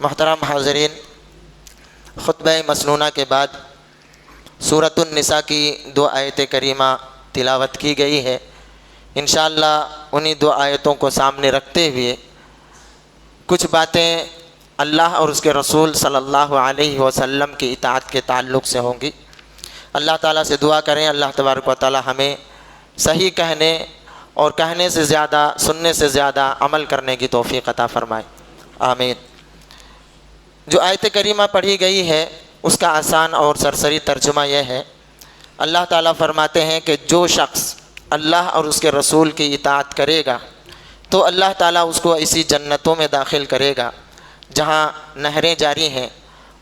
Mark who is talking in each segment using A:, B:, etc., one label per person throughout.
A: محترم حاضرین، خطبہ مسنونہ کے بعد سورۃ النساء کی 2 آیت کریمہ تلاوت کی گئی ہے۔ انشاءاللہ انہی 2 آیتوں کو سامنے رکھتے ہوئے کچھ باتیں اللہ اور اس کے رسول صلی اللہ علیہ وسلم کی اطاعت کے تعلق سے ہوں گی۔ اللہ تعالیٰ سے دعا کریں اللہ تبارک و تعالیٰ ہمیں صحیح کہنے اور کہنے سے زیادہ سننے سے زیادہ عمل کرنے کی توفیق عطا فرمائے، آمین۔ جو آیت کریمہ پڑھی گئی ہے اس کا آسان اور سرسری ترجمہ یہ ہے، اللہ تعالیٰ فرماتے ہیں کہ جو شخص اللہ اور اس کے رسول کی اطاعت کرے گا تو اللہ تعالیٰ اس کو ایسی جنتوں میں داخل کرے گا جہاں نہریں جاری ہیں،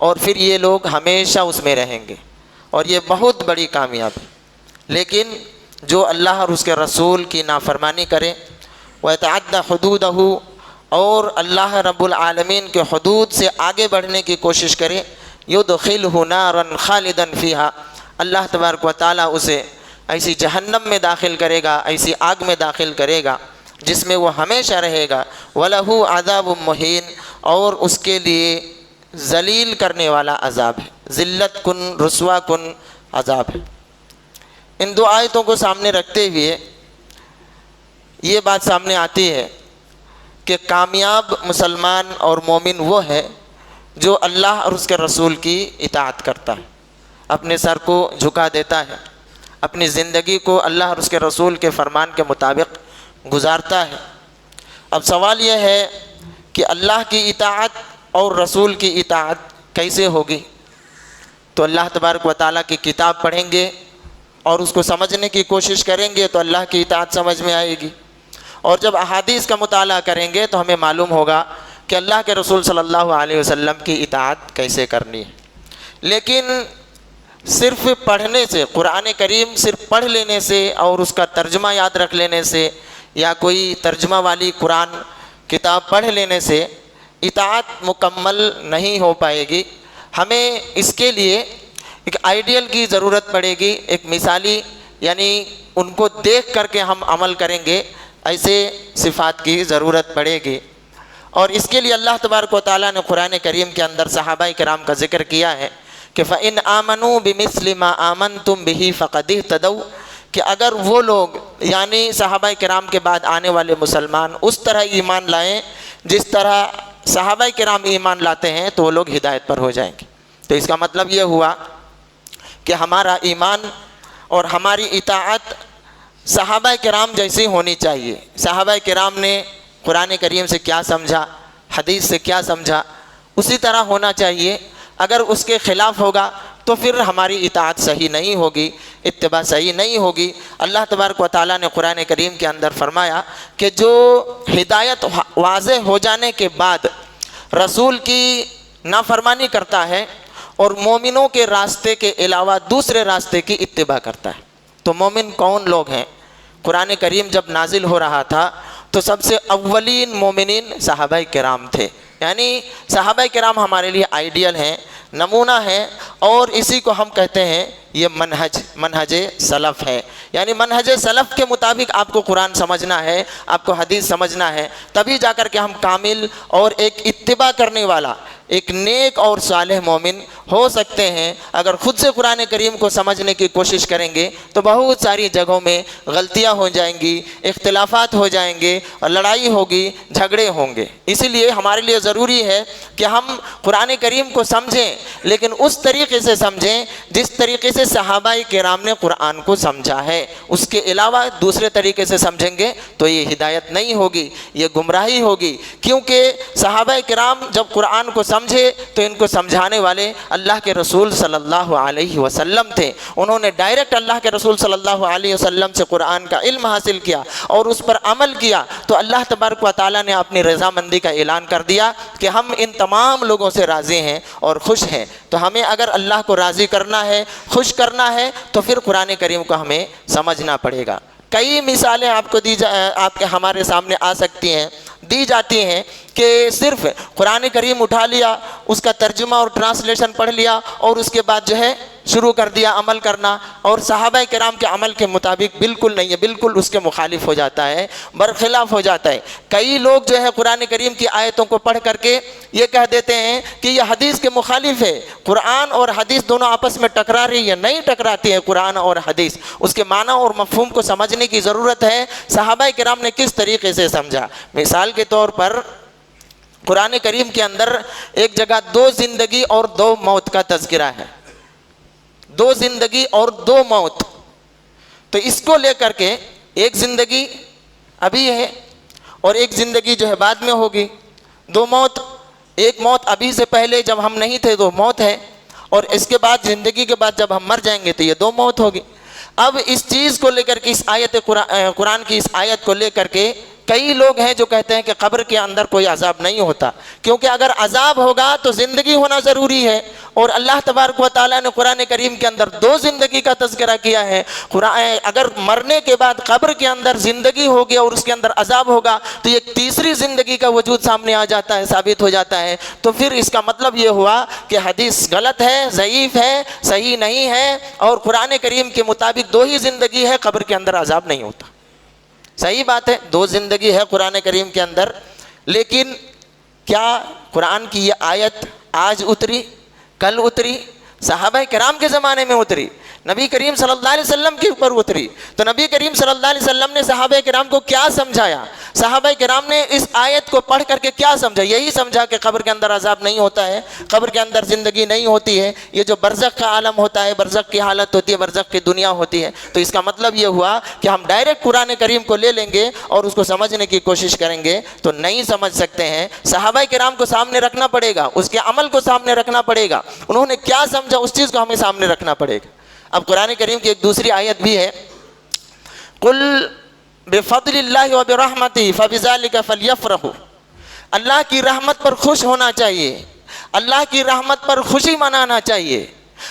A: اور پھر یہ لوگ ہمیشہ اس میں رہیں گے، اور یہ بہت بڑی کامیابی۔ لیکن جو اللہ اور اس کے رسول کی نافرمانی کرے وَيَتَعَدَّ حُدُودَهُ، اور اللہ رب العالمین کے حدود سے آگے بڑھنے کی کوشش کرے، يُدْخِلْهُ نَارًا خَالِدًا فِيهَا، اللہ تبارک و تعالیٰ اسے ایسی جہنم میں داخل کرے گا، ایسی آگ میں داخل کرے گا جس میں وہ ہمیشہ رہے گا۔ وَلَهُ عَذَابٌ مُّهِينٌ، اور اس کے لیے ذلیل کرنے والا عذاب ہے، ذلت کن رسوا کن عذاب ہے۔ ان 2 آیتوں کو سامنے رکھتے ہوئے یہ بات سامنے آتی ہے کہ کامیاب مسلمان اور مومن وہ ہے جو اللہ اور اس کے رسول کی اطاعت کرتا ہے، اپنے سر کو جھکا دیتا ہے، اپنی زندگی کو اللہ اور اس کے رسول کے فرمان کے مطابق گزارتا ہے۔ اب سوال یہ ہے کہ اللہ کی اطاعت اور رسول کی اطاعت کیسے ہوگی؟ تو اللہ تبارک و تعالیٰ کی کتاب پڑھیں گے اور اس کو سمجھنے کی کوشش کریں گے تو اللہ کی اطاعت سمجھ میں آئے گی، اور جب احادیث کا مطالعہ کریں گے تو ہمیں معلوم ہوگا کہ اللہ کے رسول صلی اللہ علیہ وسلم کی اطاعت کیسے کرنی ہے۔ لیکن صرف پڑھنے سے، قرآن کریم صرف پڑھ لینے سے اور اس کا ترجمہ یاد رکھ لینے سے، یا کوئی ترجمہ والی قرآن کتاب پڑھ لینے سے اطاعت مکمل نہیں ہو پائے گی۔ ہمیں اس کے لیے ایک آئیڈیل کی ضرورت پڑے گی، ایک مثالی، یعنی ان کو دیکھ کر کے ہم عمل کریں گے، ایسے صفات کی ضرورت پڑے گی۔ اور اس کے لیے اللہ تبارک و تعالیٰ نے قرآن کریم کے اندر صحابہ کرام کا ذکر کیا ہے کہ فَإِنْ آمَنُوا بِمِثْلِ مَا آمَنْتُمْ بِهِ فَقَدِ اهْتَدَوْا، کہ اگر وہ لوگ یعنی صحابہ کرام کے بعد آنے والے مسلمان اس طرح ایمان لائیں جس طرح صحابہ کرام ایمان لاتے ہیں تو وہ لوگ ہدایت پر ہو جائیں گے۔ تو اس کا مطلب یہ ہوا کہ ہمارا ایمان اور ہماری اطاعت صحابہ کرام جیسی ہونی چاہیے۔ صحابہ کرام نے قرآن کریم سے کیا سمجھا، حدیث سے کیا سمجھا، اسی طرح ہونا چاہیے۔ اگر اس کے خلاف ہوگا تو پھر ہماری اطاعت صحیح نہیں ہوگی، اتباع صحیح نہیں ہوگی۔ اللہ تبارک و تعالیٰ نے قرآن کریم کے اندر فرمایا کہ جو ہدایت واضح ہو جانے کے بعد رسول کی نافرمانی کرتا ہے اور مومنوں کے راستے کے علاوہ دوسرے راستے کی اتباع کرتا ہے، تو مومن کون لوگ ہیں؟ قرآن کریم جب نازل ہو رہا تھا تو سب سے اولین مومنین صحابہ کرام تھے، یعنی صحابہ کرام ہمارے لیے آئیڈیل ہیں، نمونہ ہیں، اور اسی کو ہم کہتے ہیں یہ منہج سلف ہے۔ یعنی منہج سلف کے مطابق آپ کو قرآن سمجھنا ہے، آپ کو حدیث سمجھنا ہے، تبھی جا کر کے ہم کامل اور ایک اتباع کرنے والا ایک نیک اور صالح مومن ہو سکتے ہیں۔ اگر خود سے قرآن کریم کو سمجھنے کی کوشش کریں گے تو بہت ساری جگہوں میں غلطیاں ہو جائیں گی، اختلافات ہو جائیں گے، اور لڑائی ہوگی، جھگڑے ہوں گے۔ اسی لیے ہمارے لیے ضروری ہے کہ ہم قرآن کریم کو سمجھیں، لیکن اس طریقے سے سمجھیں جس طریقے سے صحابہ کرام نے قرآن کو سمجھا ہے۔ اس کے علاوہ دوسرے طریقے سے سمجھیں گے تو یہ ہدایت نہیں ہوگی، یہ گمراہی ہوگی، کیونکہ صحابہ کرام جب قرآن کو سمجھے تو ان کو سمجھانے والے اللہ کے رسول صلی اللہ علیہ وسلم تھے۔ انہوں نے ڈائریکٹ اللہ کے رسول صلی اللہ علیہ وسلم سے قرآن کا علم حاصل کیا اور اس پر عمل کیا، تو اللہ تبارک و تعالیٰ نے اپنی رضامندی کا اعلان کر دیا کہ ہم ان تمام لوگوں سے راضی ہیں اور خوش ہیں۔ تو ہمیں اگر اللہ کو راضی کرنا ہے، خوش کرنا ہے، تو پھر قرآن کریم کو ہمیں سمجھنا پڑے گا۔ کئی مثالیں آپ کو ہمارے سامنے آ سکتی ہیں، دی جاتی ہیں کہ صرف قرآن کریم اٹھا لیا, اس کا ترجمہ اور ٹرانسلیشن پڑھ لیا اور اس کے بعد جو ہے شروع کر دیا عمل کرنا, اور صحابہ کرام کے عمل کے مطابق بالکل نہیں ہے, بالکل اس کے مخالف ہو جاتا ہے, برخلاف ہو جاتا ہے. کئی لوگ جو ہے قرآن کریم کی آیتوں کو پڑھ کر کے یہ کہہ دیتے ہیں کہ یہ حدیث کے مخالف ہے. قرآن اور حدیث دونوں آپس میں ٹکرا رہی ہے, نہیں ٹکراتی ہے قرآن اور حدیث. اس کے معنی اور مفہوم کو سمجھنے کی ضرورت ہے, صحابہ کرام نے کس طریقے سے سمجھا. مثال کے طور پر قرآن کریم کے اندر ایک جگہ 2 زندگی اور 2 موت کا تذکرہ ہے, 2 زندگی اور 2 موت. تو اس کو لے کر کے ایک زندگی ابھی ہے اور ایک زندگی جو ہے بعد میں ہوگی, 2 موت, ایک موت ابھی سے پہلے جب ہم نہیں تھے تو موت ہے, اور اس کے بعد زندگی کے بعد جب ہم مر جائیں گے تو یہ 2 موت ہوگی. اب اس چیز کو لے کر کے, اس آیت قرآن کی اس آیت کو لے کر کے کئی لوگ ہیں جو کہتے ہیں کہ قبر کے اندر کوئی عذاب نہیں ہوتا, کیونکہ اگر عذاب ہوگا تو زندگی ہونا ضروری ہے, اور اللہ تبارک و تعالیٰ نے قرآن کریم کے اندر 2 زندگی کا تذکرہ کیا ہے. اگر مرنے کے بعد قبر کے اندر زندگی ہوگی اور اس کے اندر عذاب ہوگا تو ایک تیسری زندگی کا وجود سامنے آ جاتا ہے, ثابت ہو جاتا ہے. تو پھر اس کا مطلب یہ ہوا کہ حدیث غلط ہے, ضعیف ہے, صحیح نہیں ہے, اور قرآن کریم کے مطابق 2 ہی زندگی ہے, قبر کے اندر عذاب نہیں ہوتا. صحیح بات ہے, 2 زندگی ہے قرآن کریم کے اندر, لیکن کیا قرآن کی یہ آیت آج اتری, کل اتری, صحابہ کرام کے زمانے میں اتری, نبی کریم صلی اللہ علیہ وسلم کے اوپر اتری؟ تو نبی کریم صلی اللہ علیہ وسلم نے صحابہ کرام کو کیا سمجھایا؟ صحابہ کرام نے اس آیت کو پڑھ کر کے کیا سمجھا؟ یہی سمجھا کہ قبر کے اندر عذاب نہیں ہوتا ہے, قبر کے اندر زندگی نہیں ہوتی ہے, یہ جو برزخ کا عالم ہوتا ہے, برزخ کی حالت ہوتی ہے, برزخ کی دنیا ہوتی ہے. تو اس کا مطلب یہ ہوا کہ ہم ڈائریکٹ قرآن کریم کو لے لیں گے اور اس کو سمجھنے کی کوشش کریں گے تو نہیں سمجھ سکتے ہیں. صحابہ کرام کو سامنے رکھنا پڑے گا, اس کے عمل کو سامنے رکھنا پڑے گا, انہوں نے کیا سمجھا اس چیز کو ہمیں سامنے رکھنا پڑے گا. اب قرآن کریم کی ایک دوسری آیت بھی ہے, قل بفضل اللہ وبرحمتہ فبذلک فلیفرحوا. اللہ کی رحمت پر خوش ہونا چاہیے, اللہ کی رحمت پر خوشی منانا چاہیے.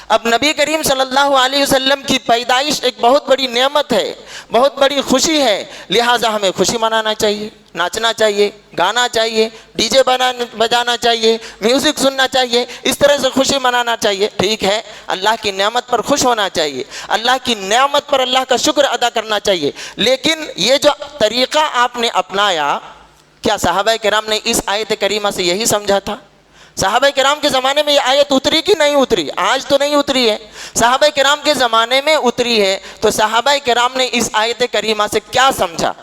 A: اب نبی کریم صلی اللہ علیہ وسلم کی پیدائش ایک بہت بڑی نعمت ہے, بہت بڑی خوشی ہے, لہٰذا ہمیں خوشی منانا چاہیے, ناچنا چاہیے, گانا چاہیے, ڈی جے بجانا چاہیے, میوزک سننا چاہیے, اس طرح سے خوشی منانا چاہیے. ٹھیک ہے, اللہ کی نعمت پر خوش ہونا چاہیے, اللہ کی نعمت پر اللہ کا شکر ادا کرنا چاہیے. لیکن یہ جو طریقہ آپ نے اپنایا, کیا صحابہ کرام نے اس آیت کریمہ سے یہی سمجھا تھا؟ صحابہ کرام کے زمانے میں یہ آیت اتری کہ نہیں اتری؟ آج تو نہیں اتری ہے, صحابہ کرام کے زمانے میں اتری ہے. تو صحابہ کرام نے اس آیت کریمہ سے کیا سمجھا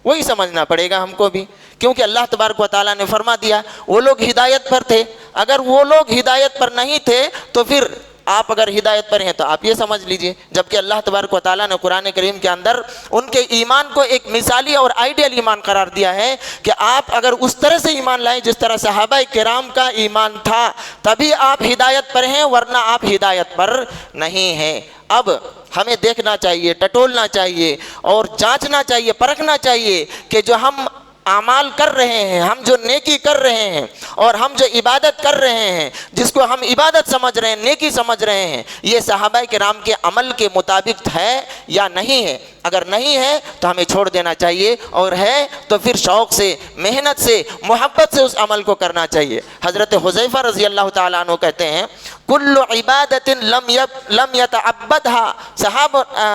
A: وہی سمجھنا پڑے گا ہم کو بھی, کیونکہ اللہ تبارک و تعالیٰ نے فرما دیا وہ لوگ ہدایت پر تھے. اگر وہ لوگ ہدایت پر نہیں تھے تو پھر آپ اگر ہدایت پر ہیں تو آپ یہ سمجھ لیجئے. جبکہ اللہ تبارک و تعالیٰ نے قرآن کریم کے اندر ان کے ایمان کو ایک مثالی اور آئیڈیل ایمان قرار دیا ہے کہ آپ اگر اس طرح سے ایمان لائیں جس طرح صحابہ کرام کا ایمان تھا تبھی آپ ہدایت پر ہیں, ورنہ آپ ہدایت پر نہیں ہیں. اب ہمیں دیکھنا چاہیے, ٹٹولنا چاہیے اور جانچنا چاہیے, پرکھنا چاہیے کہ جو ہم اعمال کر رہے ہیں, ہم جو نیکی کر رہے ہیں اور ہم جو عبادت کر رہے ہیں, جس کو ہم عبادت سمجھ رہے ہیں, نیکی سمجھ رہے ہیں, یہ صحابہ کرام کے عمل کے مطابق ہے یا نہیں ہے. اگر نہیں ہے تو ہمیں چھوڑ دینا چاہیے, اور ہے تو پھر شوق سے, محنت سے, محبت سے اس عمل کو کرنا چاہیے. حضرت حذیفہ رضی اللہ تعالیٰ عنہ کہتے ہیں کل عبادت لم يتعبدها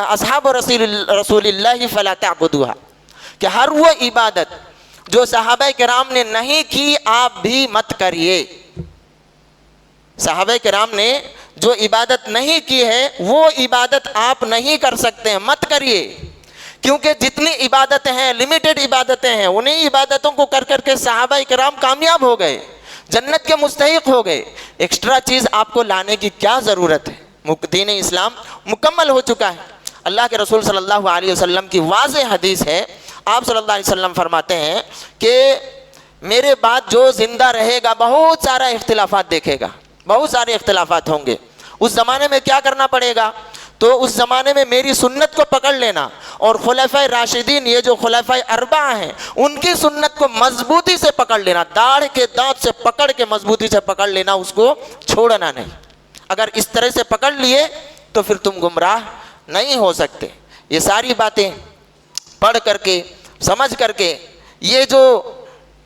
A: اصحاب رسول اللہ فلا تعبدوها, کہ ہر وہ عبادت جو صحابہ کرام نے نہیں کی آپ بھی مت کریے. صحابہ کرام نے جو عبادت نہیں کی ہے وہ عبادت آپ نہیں کر سکتے ہیں, مت کریے. کیونکہ جتنی عبادتیں ہیں, لمیٹڈ عبادتیں ہیں, انہیں عبادتوں کو کر کر کے صحابہ کرام کامیاب ہو گئے, جنت کے مستحق ہو گئے. ایکسٹرا چیز آپ کو لانے کی کیا ضرورت ہے؟ دین اسلام مکمل ہو چکا ہے. اللہ کے رسول صلی اللہ علیہ وسلم کی واضح حدیث ہے, آپ صلی اللہ علیہ وسلم فرماتے ہیں کہ میرے بعد جو زندہ رہے گا بہت سارا اختلافات دیکھے گا, بہت سارے اختلافات ہوں گے. اس زمانے میں کیا کرنا پڑے گا؟ تو اس زمانے میں میری سنت کو پکڑ لینا, اور خلفائے راشدین, یہ جو خلفائے اربعہ ہیں, ان کی سنت کو مضبوطی سے پکڑ لینا, داڑھ کے دانت سے پکڑ کے مضبوطی سے پکڑ لینا, اس کو چھوڑنا نہیں. اگر اس طرح سے پکڑ لیے تو پھر تم گمراہ نہیں ہو سکتے. یہ ساری باتیں پڑھ کر کے, سمجھ کر کے, یہ جو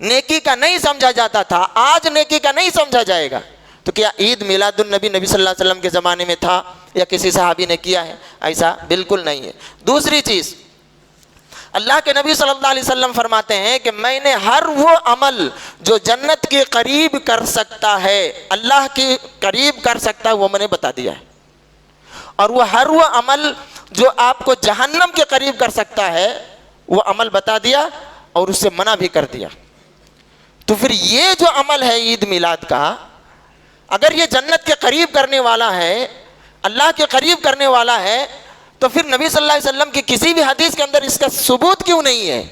A: نیکی کا نہیں سمجھا جاتا تھا، آج نیکی کا نہیں سمجھا جائے گا، تو کیا عید میلاد النبی نبی صلی اللہ علیہ وسلم کے زمانے میں تھا یا کسی صحابی نے کیا ہے؟ ایسا بالکل نہیں ہے۔ دوسری چیز، اللہ کے نبی صلی اللہ علیہ وسلم فرماتے ہیں کہ میں نے ہر وہ عمل جو جنت کے قریب کر سکتا ہے، اللہ کے قریب کر سکتا ہے، وہ میں نے بتا دیا ہے، اور وہ ہر وہ عمل جو آپ کو جہنم کے قریب کر سکتا ہے وہ عمل بتا دیا اور اس سے منع بھی کر دیا۔ تو پھر یہ جو عمل ہے عید میلاد کا، اگر یہ جنت کے قریب کرنے والا ہے، اللہ کے قریب کرنے والا ہے، تو پھر نبی صلی اللہ علیہ وسلم کی کسی بھی حدیث کے اندر اس کا ثبوت کیوں نہیں ہے؟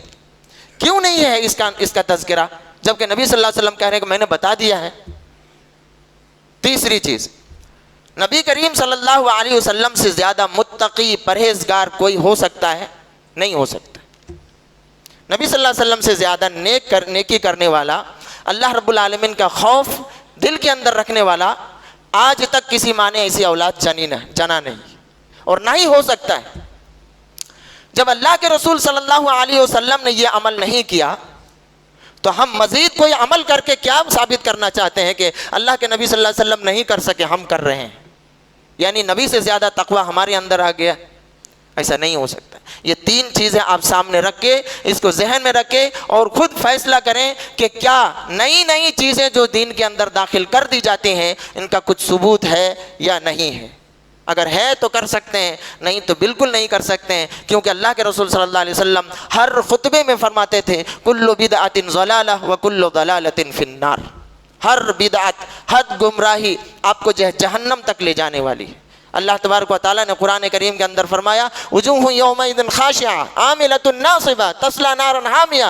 A: کیوں نہیں ہے اس کا تذکرہ، جبکہ نبی صلی اللہ علیہ وسلم کہہ رہے ہیں کہ میں نے بتا دیا ہے۔ تیسری چیز، نبی کریم صلی اللہ علیہ وسلم سے زیادہ متقی پرہیزگار کوئی ہو سکتا ہے؟ نہیں ہو سکتا۔ نبی صلی اللہ علیہ وسلم سے زیادہ نیکی کرنے والا، اللہ رب العالمین کا خوف دل کے اندر رکھنے والا آج تک کسی ماں نے ایسی اولاد جنا نہیں، اور نہ ہی ہو سکتا ہے۔ جب اللہ کے رسول صلی اللہ علیہ وسلم نے یہ عمل نہیں کیا تو ہم مزید کوئی عمل کر کے کیا ثابت کرنا چاہتے ہیں کہ اللہ کے نبی صلی اللہ علیہ وسلم نہیں کر سکے، ہم کر رہے ہیں، یعنی نبی سے زیادہ تقوی ہمارے اندر آ گیا؟ ایسا نہیں ہو سکتا۔ یہ تین چیزیں آپ سامنے رکھ کے اس کو ذہن میں رکھیں اور خود فیصلہ کریں کہ کیا نئی چیزیں جو دین کے اندر داخل کر دی جاتی ہیں ان کا کچھ ثبوت ہے یا نہیں ہے۔ اگر ہے تو کر سکتے ہیں، نہیں تو بالکل نہیں کر سکتے ہیں، کیونکہ اللہ کے رسول صلی اللہ علیہ وسلم ہر خطبے میں فرماتے تھے کل بدعۃ ضلالہ وکل ضلالۃ فی النار، ہر بدعت، ہر گمراہی آپ کو جہنم تک لے جانے والی ہے۔ اللہ تبارک و تعالیٰ نے قرآن کریم کے اندر فرمایا وجوہ یومئذ خاشعہ عاملۃ ناصبہ تصلی نارا حامیہ،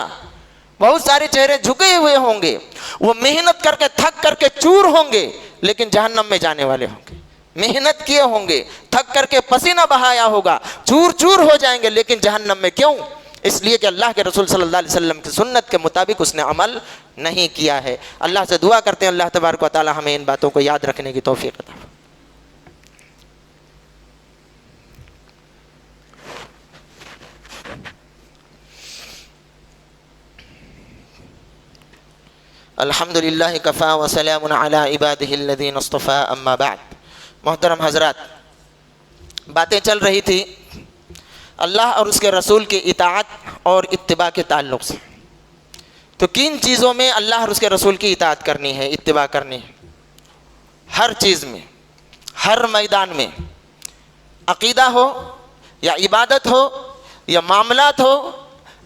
A: بہت سارے چہرے جھکے ہوئے ہوں گے، وہ محنت کر کے تھک کر کے چور ہوں گے لیکن جہنم میں جانے والے ہوں گے، محنت کیے ہوں گے، تھک کر کے پسینہ بہایا ہوگا، چور ہو جائیں گے لیکن جہنم میں۔ کیوں؟ اس لیے کہ اللہ کے رسول صلی اللہ علیہ وسلم کی سنت کے مطابق اس نے عمل نہیں کیا ہے۔ اللہ سے دعا کرتے ہیں اللہ تبارک و تعالیٰ ہمیں ان باتوں کو یاد رکھنے کی توفیق عطا فرمائے۔ الحمد للہ کفا وسلام علی عبادہ الذین اصطفیٰ، اما بعد۔ محترم حضرات، باتیں چل رہی تھی اللہ اور اس کے رسول کی اطاعت اور اتباع کے تعلق سے۔ تو کن چیزوں میں اللہ اور اس کے رسول کی اطاعت کرنی ہے، اتباع کرنی ہے؟ ہر چیز میں، ہر میدان میں، عقیدہ ہو یا عبادت ہو یا معاملات ہو،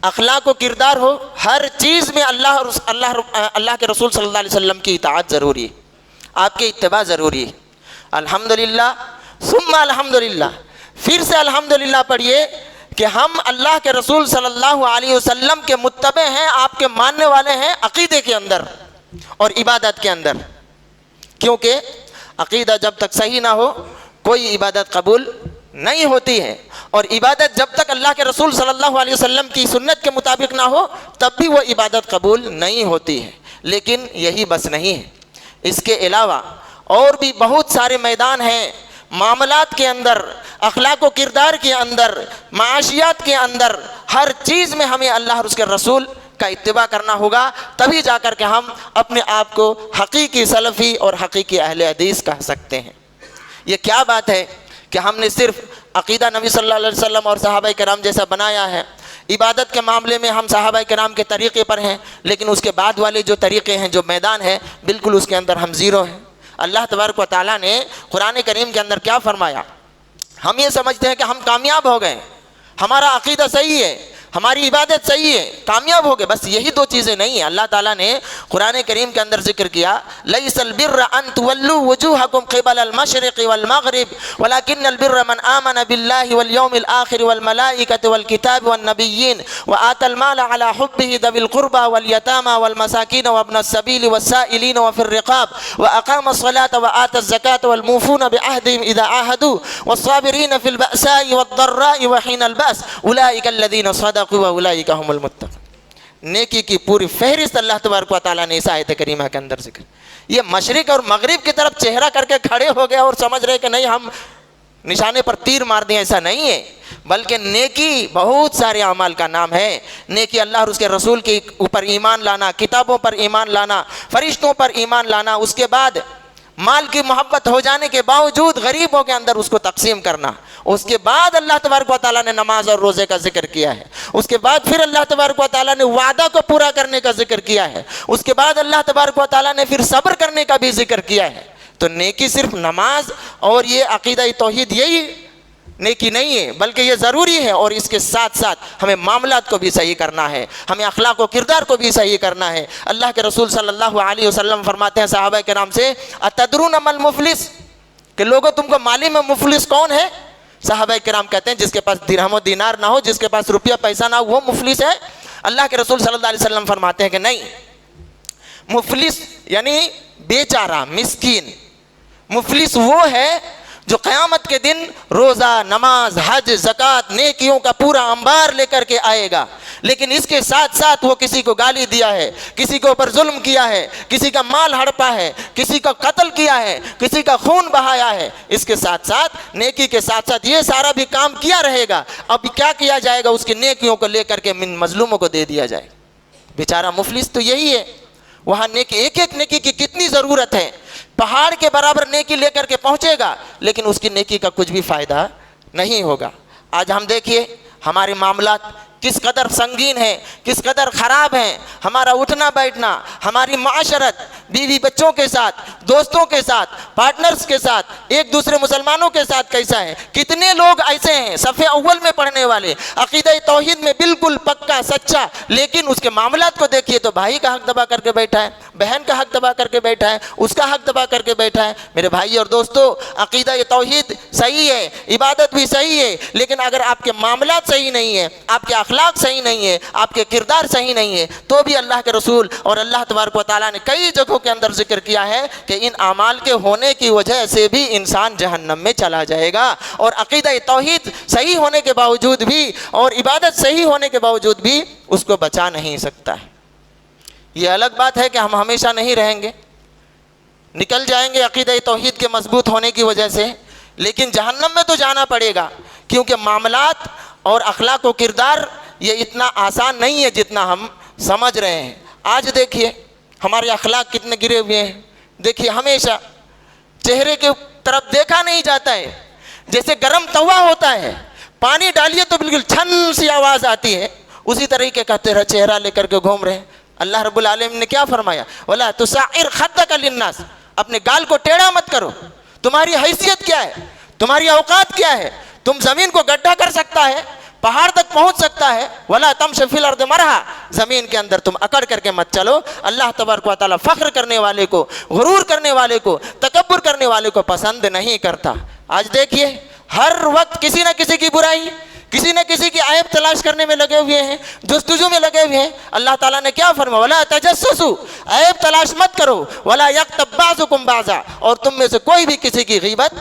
A: اخلاق و کردار ہو، ہر چیز میں اللہ کے رسول صلی اللہ علیہ وسلم کی اطاعت ضروری ہے، آپ کی اتباع ضروری ہے۔ الحمدللہ ثم الحمدللہ، پھر سے الحمدللہ پڑھیے کہ ہم اللہ کے رسول صلی اللہ علیہ وسلم کے متبع ہیں، آپ کے ماننے والے ہیں عقیدے کے اندر اور عبادت کے اندر، کیونکہ عقیدہ جب تک صحیح نہ ہو کوئی عبادت قبول نہیں ہوتی ہے، اور عبادت جب تک اللہ کے رسول صلی اللہ علیہ وسلم کی سنت کے مطابق نہ ہو تب بھی وہ عبادت قبول نہیں ہوتی ہے۔ لیکن یہی بس نہیں ہے، اس کے علاوہ اور بھی بہت سارے میدان ہیں، معاملات کے اندر، اخلاق و کردار کے اندر، معاشیات کے اندر، ہر چیز میں ہمیں اللہ اور اس کے رسول کا اتباع کرنا ہوگا، تبھی جا کر کے ہم اپنے آپ کو حقیقی سلفی اور حقیقی اہل حدیث کہہ سکتے ہیں۔ یہ کیا بات ہے کہ ہم نے صرف عقیدہ نبی صلی اللہ علیہ وسلم اور صحابہ کرام جیسا بنایا ہے، عبادت کے معاملے میں ہم صحابہ کرام کے طریقے پر ہیں، لیکن اس کے بعد والے جو طریقے ہیں، جو میدان ہے، بالکل اس کے اندر ہم زیرو ہیں۔ اللہ تبارک و تعالیٰ نے قرآن کریم کے اندر کیا فرمایا؟ ہم یہ سمجھتے ہیں کہ ہم کامیاب ہو گئے، ہمارا عقیدہ صحیح ہے، ہماری عبادت صحیح ہے، کامیاب ہو گئے، بس یہی دو چیزیں نہیں ہیں۔ اللہ تعالیٰ نے قرآن کریم کے اندر ذکر کیا لیس البر ان تولوا وجوہکم قبل المشرق والمغرب ولکن البر من آمن باللہ والیوم الآخر والملائکۃ والکتاب والنبیین وآتى المال على حبه ذوی القربى والیتامى والمساکین وابن السبیل والسائلین وفی الرقاب وأقام الصلاة وآتى الزکاة والموفون بعهدهم إذا عاهدوا والصابرین فی البأساء والضراء وحین البأس أولئک الذین صدقوا وَأُولَئِكَ هُمُ الْمُتَّقُونَ۔ نیکی کی پوری فہرست اللہ تبارک و تعالیٰ نے اس آیت کریمہ کے اندر ذکر۔ یہ مشرق اور مغرب کی طرف چہرہ کر کے کھڑے ہو گئے اور سمجھ رہے کہ نہیں ہم نشانے پر تیر مار دیں ایسا نہیں ہے، بلکہ نیکی بہت سارے اعمال کا نام ہے۔ نیکی اللہ اور اس کے رسول کے اوپر ایمان لانا، کتابوں پر ایمان لانا، فرشتوں پر ایمان لانا، اس کے بعد مال کی محبت ہو جانے کے باوجود غریبوں کے اندر اس کو تقسیم کرنا، اس کے بعد اللہ تبارک و تعالیٰ نے نماز اور روزے کا ذکر کیا ہے، اس کے بعد پھر اللہ تبارک و تعالیٰ نے وعدہ کو پورا کرنے کا ذکر کیا ہے، اس کے بعد اللہ تبارک و تعالیٰ نے پھر صبر کرنے کا بھی ذکر کیا ہے۔ تو نیکی صرف نماز اور یہ عقیدہ توحید یہی نیکی نہیں ہے، بلکہ یہ ضروری ہے، اور اس کے ساتھ ساتھ ہمیں معاملات کو بھی صحیح کرنا ہے، ہمیں اخلاق و کردار کو بھی صحیح کرنا ہے۔ اللہ کے رسول صلی اللہ علیہ وسلم فرماتے ہیں صحابہ کرام سے، اتدرون ما المفلس، کہ لوگوں تم کو معلوم ہے مفلس کون ہے؟ صحابہ کرام کہتے ہیں جس کے پاس درہم و دینار نہ ہو، جس کے پاس روپیہ پیسہ نہ ہو، وہ مفلس ہے؟ اللہ کے رسول صلی اللہ علیہ وسلم فرماتے ہیں کہ نہیں، مفلس یعنی بیچارہ، مسکین، مفلس وہ ہے جو قیامت کے دن روزہ، نماز، حج، زکوٰۃ، نیکیوں کا پورا انبار لے کر کے آئے گا، لیکن اس کے ساتھ ساتھ وہ کسی کو گالی دیا ہے، کسی کے اوپر ظلم کیا ہے، کسی کا مال ہڑپا ہے، کسی کا قتل کیا ہے، کسی کا خون بہایا ہے، اس کے ساتھ ساتھ نیکی کے ساتھ ساتھ یہ سارا بھی کام کیا رہے گا۔ اب کیا کیا جائے گا؟ اس کی نیکیوں کو لے کر کے مظلوموں کو دے دیا جائے۔ بیچارہ مفلس تو یہی ہے، وہاں نیکی، ایک ایک نیکی کی کتنی ضرورت ہے، پہاڑ کے برابر نیکی لے کر کے پہنچے گا، لیکن اس کی نیکی کا کچھ بھی فائدہ نہیں ہوگا۔ آج ہم دیکھیے ہمارے معاملات کس قدر سنگین ہیں، کس قدر خراب ہیں، ہمارا اٹھنا بیٹھنا، ہماری معاشرت، بیوی بچوں کے ساتھ، دوستوں کے ساتھ، پارٹنرز کے ساتھ، ایک دوسرے مسلمانوں کے ساتھ کیسا ہے۔ کتنے لوگ ایسے ہیں صف اول میں پڑھنے والے، عقیدہ توحید میں بالکل پکا سچا، لیکن اس کے معاملات کو دیکھیے تو بھائی کا حق دبا کر کے بیٹھا ہے، بہن کا حق دبا کر کے بیٹھا ہے، اس کا حق دبا کر کے بیٹھا ہے۔ میرے بھائی اور دوستو، عقیدہ توحید صحیح ہے، عبادت بھی صحیح ہے، لیکن اگر آپ کے معاملات صحیح نہیں ہیں، آپ کے اخلاق صحیح نہیں ہے، آپ کے کردار صحیح نہیں ہے، تو بھی اللہ کے رسول اور اللہ تبارک و تعالیٰ نے کئی جگہوں کے اندر ذکر کیا ہے کہ ان اعمال کے ہونے کی وجہ سے بھی انسان جہنم میں چلا جائے گا، اور عقیدہ توحید صحیح ہونے کے باوجود بھی اور عبادت صحیح ہونے کے باوجود بھی اس کو بچا نہیں سکتا ہے۔ یہ الگ بات ہے کہ ہم ہمیشہ نہیں رہیں گے، نکل جائیں گے عقیدہ توحید کے مضبوط ہونے کی وجہ سے، لیکن جہنم میں تو جانا پڑے گا، کیونکہ معاملات اور اخلاق و کردار یہ اتنا آسان نہیں ہے جتنا ہم سمجھ رہے ہیں۔ آج دیکھیے ہمارے اخلاق کتنے گرے ہوئے ہیں، دیکھیے ہمیشہ چہرے کے طرف دیکھا نہیں جاتا ہے، جیسے گرم توا ہوتا ہے، پانی ڈالیے تو بالکل چھن سی آواز آتی ہے، اسی طریقے کا تیرا چہرہ لے کر کے گھوم رہے ہیں۔ اللہ رب العالمین نے کیا فرمایا؟ وَلَا تُسَعِّرْ خَدَّكَ لِلنَّاسِ، اپنے گال کو ٹیڑھا مت کرو۔ تمہاری حیثیت کیا ہے؟ تمہاری اوقات کیا ہے؟ تم زمین کو گڈھا کر سکتا ہے، پہاڑ تک پہنچ سکتا ہے۔ وَلَا تَمْشِ فِي الْأَرْضِ مَرْحًا، زمین کے اندر تم اکڑ کر کے مت چلو۔ اللہ تبارک و تعالیٰ فخر کرنے والے کو، غرور کرنے والے کو، تکبر کرنے والے کو پسند نہیں کرتا۔ آج دیکھیے ہر وقت کسی نہ کسی کی برائی، کسی نہ کسی کی عیب تلاش کرنے میں لگے ہوئے ہیں، جستجو میں لگے ہوئے ہیں۔ اللہ تعالیٰ نے کیا فرمایا؟ وَلَا تَجَسَّسُوا، عیب تلاش مت کرو۔ وَلَا يَغْتَبْ بَعْضُكُمْ بَعْضًا، اور تم میں سے کوئی بھی کسی کی غیبت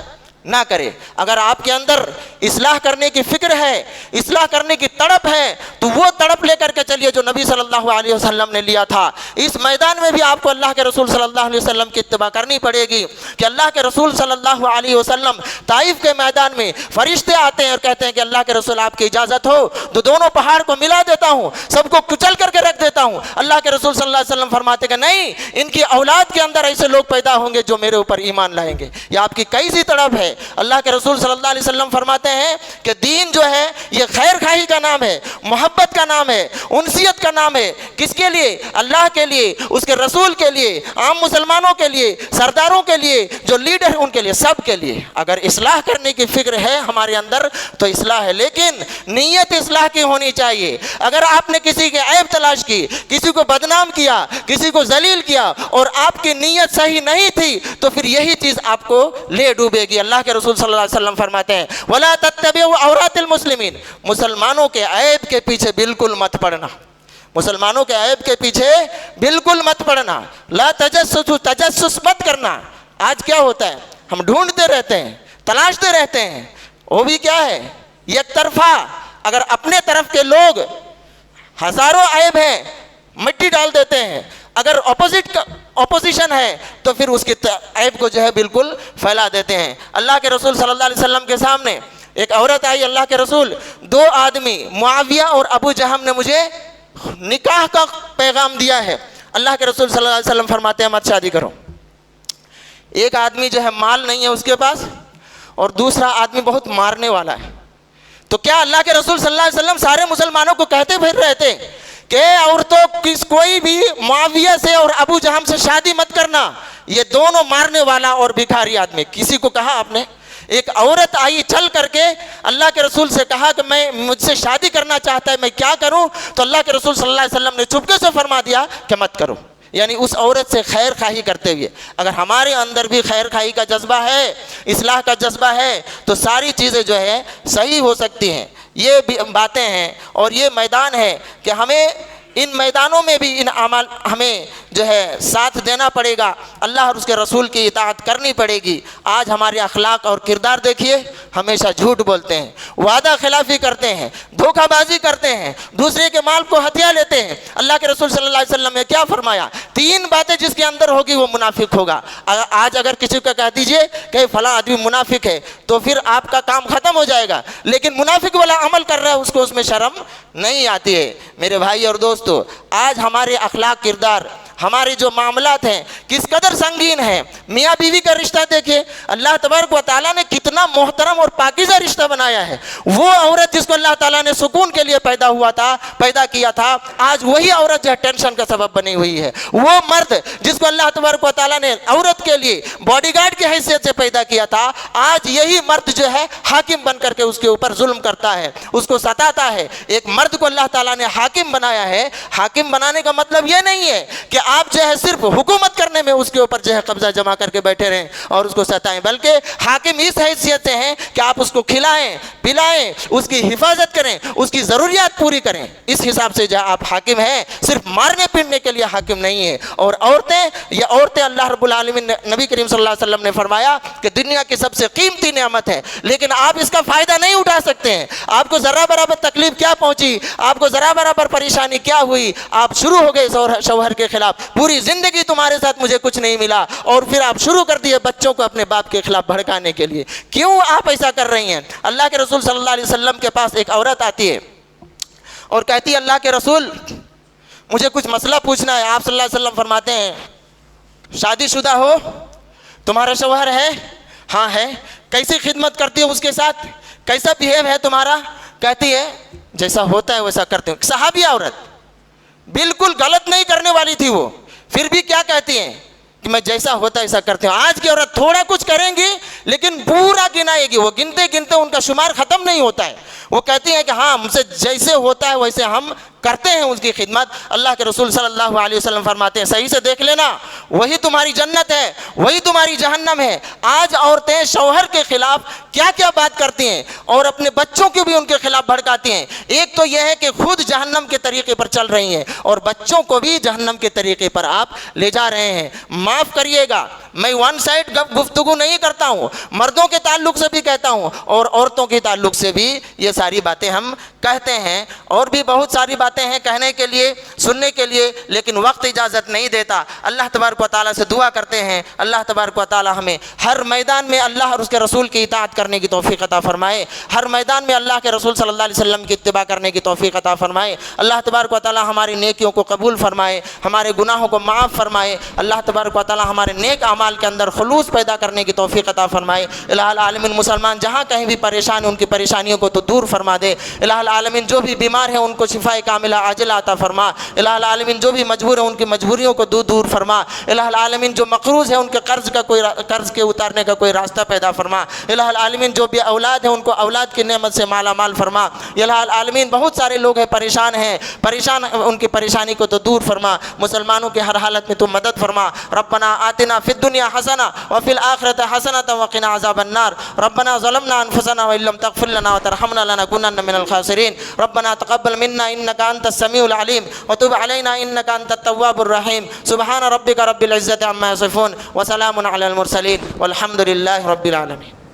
A: نہ کرے۔ اگر آپ کے اندر اصلاح کرنے کی فکر ہے، اصلاح کرنے کی تڑپ ہے، تو وہ تڑپ لے کر کے چلیے جو نبی صلی اللہ علیہ وسلم نے لیا تھا۔ اس میدان میں بھی آپ کو اللہ کے رسول صلی اللہ علیہ وسلم کی اتباع کرنی پڑے گی، کہ اللہ کے رسول صلی اللہ علیہ وسلم طائف کے میدان میں فرشتے آتے ہیں اور کہتے ہیں کہ اللہ کے رسول آپ کی اجازت ہو تو دونوں پہاڑ کو ملا دیتا ہوں، سب کو کچل کر کے رکھ دیتا ہوں۔ اللہ کے رسول صلی اللہ علیہ وسلم فرماتے کہ نہیں، ان کی اولاد کے اندر ایسے لوگ پیدا ہوں گے جو میرے اوپر ایمان لائیں گے۔ یہ آپ کی کیسی تڑپ ہے۔ اللہ کے رسول صلی اللہ علیہ وسلم فرماتے ہیں کہ دین جو ہے یہ خیر خواہی کا نام ہے، محبت کا نام ہے، انسیت کا نام ہے۔ کس کے لیے؟ اللہ کے لیے، اس کے رسول کے لیے، عام مسلمانوں کے لیے، سرداروں کے لیے، جو لیڈر ہیں ان کے لیے، سب کے لیے۔ اگر اصلاح کرنے کی فکر ہے ہمارے اندر تو اصلاح ہے، لیکن نیت اصلاح کی ہونی چاہیے۔ اگر آپ نے کسی کے عیب تلاش کی، کسی کو بدنام کیا، کسی کو ذلیل کیا، اور آپ کی نیت صحیح نہیں تھی تو پھر یہی چیز آپ کو لے ڈوبے گی۔ اللہ کے رسول صلی اللہ علیہ وسلم فرماتے ہیں وَلَا تَتَّبِعُوا عَوْرَاتِ الْمُسْلِمِينَ، مسلمانوں کے عیب کے پیچھے بالکل مت پڑنا، مسلمانوں کے عیب کے پیچھے بالکل مت پڑنا۔ لا تجسسوا، تجسس مت کرنا۔ آج کیا ہوتا ہے؟ ہم ڈھونڈتے رہتے ہیں، تلاشتے رہتے ہیں، وہ بھی کیا ہے؟ یک طرفہ۔ اگر اپنے طرف کے لوگ ہزاروں عیب ہیں مٹی ڈال دیتے ہیں، اگر اپوزیشن ہے تو پھر اس کی عیب کو جو ہے بالکل پھیلا دیتے ہیں۔ اللہ کے رسول صلی اللہ علیہ وسلم کے سامنے ایک عورت آئی، اللہ کے رسول، 2 آدمی معاویہ اور ابو جہم نے مجھے نکاح کا پیغام دیا ہے۔ اللہ کے رسول صلی اللہ علیہ وسلم فرماتے ہیں مت شادی کرو۔ ایک آدمی جو ہے مال نہیں ہے اس کے پاس، اور دوسرا آدمی بہت مارنے والا ہے، تو کیا اللہ کے رسول صلی اللہ علیہ وسلم سارے مسلمانوں کو کہتے پھر رہے تھے کہ عورتوں کوئی بھی معاویہ سے اور ابو جہم سے شادی مت کرنا، یہ دونوں مارنے والا اور بھکاری آدمی؟ کسی کو کہا آپ نے؟ ایک عورت آئی چل کر کے اللہ کے رسول سے کہا کہ مجھ سے شادی کرنا چاہتا ہے، میں کیا کروں؟ تو اللہ کے رسول صلی اللہ علیہ وسلم نے چپکے سے فرما دیا کہ مت کرو، یعنی اس عورت سے خیر خواہی کرتے ہوئے۔ اگر ہمارے اندر بھی خیر خواہی کا جذبہ ہے، اصلاح کا جذبہ ہے، تو ساری چیزیں جو ہے صحیح ہو سکتی ہیں۔ یہ بھی باتیں ہیں اور یہ میدان ہے کہ ہمیں ان میدانوں میں بھی ان اعمال ہمیں جو ہے ساتھ دینا پڑے گا، اللہ اور اس کے رسول کی اطاعت کرنی پڑے گی۔ آج ہمارے اخلاق اور کردار دیکھیے، ہمیشہ جھوٹ بولتے ہیں، وعدہ خلافی کرتے ہیں، دھوکہ بازی کرتے ہیں، دوسرے کے مال کو ہتھیا لیتے ہیں۔ اللہ کے رسول صلی اللہ علیہ وسلم نے کیا فرمایا؟ 3 باتیں جس کے اندر ہوگی وہ منافق ہوگا۔ آج اگر کسی کو کہہ دیجئے کہ فلاں آدمی منافق ہے تو پھر آپ کا کام ختم ہو جائے گا، لیکن منافق والا عمل کر رہا ہے اس کو اس میں شرم نہیں آتی ہے۔ میرے بھائی اور دوستو، آج ہمارے اخلاق کردار، ہمارے جو معاملات ہیں کس قدر سنگین ہیں۔ میاں بیوی کا رشتہ دیکھیں، اللہ تبارک و تعالیٰ نے کتنا محترم اور پاکیزہ رشتہ بنایا ہے۔ وہ عورت جس کو اللہ تعالیٰ نے سکون کے لیے پیدا کیا تھا، آج وہی عورت جو ہے ٹینشن کا سبب بنی ہوئی ہے۔ وہ مرد جس کو اللہ تبارک و تعالیٰ نے عورت کے لیے باڈی گارڈ کی حیثیت سے پیدا کیا تھا، آج یہی مرد جو ہے حاکم بن کر کے اس کے اوپر ظلم کرتا ہے، اس کو ستاتا ہے۔ ایک مرد کو اللہ تعالیٰ نے حاکم بنایا ہے۔ حاکم بنانے کا مطلب یہ نہیں ہے کہ آپ جو ہے صرف حکومت کرنے میں اس کے اوپر جو ہے قبضہ جما کر کے بیٹھے رہیں اور اس کو ستائیں، بلکہ حاکم اس حیثیت سے ہیں کہ آپ اس کو کھلائیں، پلائیں، اس کی حفاظت کریں، اس کی ضروریات پوری کریں۔ اس حساب سے جو آپ حاکم ہیں، صرف مارنے پیٹنے کے لیے حاکم نہیں ہیں۔ اور عورتیں اللہ رب العالمین نے، نبی کریم صلی اللہ علیہ وسلم نے فرمایا کہ دنیا کی سب سے قیمتی نعمت ہے، لیکن آپ اس کا فائدہ نہیں اٹھا سکتے ہیں۔ آپ کو ذرا برابر تکلیف کیا پہنچی، آپ کو ذرا برابر پریشانی کیا ہوئی، آپ شروع ہو گئے شوہر کے خلاف، پوری زندگی تمہارے ساتھ مجھے کچھ نہیں ملا، اور پھر آپ شروع کر دیے بچوں کو اپنے باپ کے خلاف بھڑکانے کے لیے۔ کیوں آپ ایسا کر رہی ہیں؟ اللہ کے رسول صلی اللہ علیہ وسلم کے پاس ایک عورت آتی ہے اور کہتی ہے اللہ کے رسول مجھے کچھ مسئلہ پوچھنا ہے۔ آپ صلی اللہ علیہ وسلم فرماتے ہیں شادی شدہ ہو، تمہارا شوہر ہے؟ ہاں ہے۔ کیسی خدمت کرتی ہے اس کے ساتھ، کیسا بیہیو ہے تمہارا؟ کہتی ہے جیسا ہوتا ہے ویسا کرتی ہوں۔ صحابی عورت، بالکل غلط نہیں کرنے والی تھی وہ، پھر بھی کیا کہتی ہیں کہ میں جیسا ہوتا ہے ایسا کرتی ہوں۔ آج کی عورت تھوڑا کچھ کریں گی لیکن پورا گنائے گی، وہ گنتے گنتے ان کا شمار ختم نہیں ہوتا ہے۔ وہ کہتی ہیں کہ ہاں ہم سے جیسے ہوتا ہے ویسے ہم کرتے ہیں اس کی خدمت۔ اللہ کے رسول صلی اللہ علیہ وسلم فرماتے ہیں صحیح سے دیکھ لینا، وہی تمہاری جنت ہے، وہی تمہاری جہنم ہے۔ آج عورتیں شوہر کے خلاف کیا کیا بات کرتی ہیں اور اپنے بچوں کو بھی ان کے خلاف بھڑکاتی ہیں۔ ایک تو یہ ہے کہ خود جہنم کے طریقے پر چل رہی ہیں اور بچوں کو بھی جہنم کے طریقے پر آپ لے جا رہے ہیں۔ معاف کریے گا، میں ون سائڈ گفتگو نہیں کرتا ہوں، مردوں کے تعلق سے بھی کہتا ہوں اور عورتوں کے تعلق سے بھی یہ ساری باتیں ہم کہتے ہیں، اور بھی بہت ساری باتیں ہیں کہنے کے لیے، سننے کے لیے، لیکن وقت اجازت نہیں دیتا۔ اللہ تبارک و تعالیٰ سے دعا کرتے ہیں اللہ تبارک و تعالیٰ ہمیں ہر میدان میں اللہ اور اس کے رسول کی اطاعت کرنے کی توفیق عطا فرمائے، ہر میدان میں اللہ کے رسول صلی اللہ علیہ وسلم کی اتباع کرنے کی توفیق عطا فرمائے۔ اللہ تبارک و تعالیٰ ہماری نیکیوں کو قبول فرمائے، ہمارے گناہوں کو معاف فرمائے۔ اللہ تبارک و تعالیٰ ہمارے نیک اعمال کے اندر خلوص پیدا کرنے کی توفیق عطا فرمائے۔ الہ العالمین مسلمان جہاں کہیں بھی پریشان ہیں ان کی پریشانیوں کو تو دور فرما دے۔ الہ العالمین جو بھی بیمار ہیں ان کو شفائے کاملہ عاجلہ عطا فرما۔ الہ العالمین جو بھی مجبور ہیں ان کی مجبوریوں کو دور فرما۔ الہ العالمین جو مقروض ہیں ان کے قرض کے اتارنے کا کوئی راستہ پیدا فرما۔ الہ العالمین جو بھی اولاد ہیں ان کو اولاد کی نعمت سے مالا مال فرما۔ الہ العالمین بہت سارے لوگ ہیں پریشان ان کی پریشانی کو تو دور فرما۔ مسلمانوں کے ہر حالت میں تو مدد فرما۔ ربنا آتنا فی الدنیا حسنہ وفی الآخرۃ حسنۃ وقنا عذاب النار۔ ربنا ظلمنا انفسنا وان لم تغفر لنا وترحمنا لنكونن من الخاسرین۔ ربنا تقبل منا انك انت السميع العليم وتب علينا انك انت التواب الرحيم۔ سبحان ربك رب العزة عما يصفون وسلام على المرسلين والحمد لله رب العالمين۔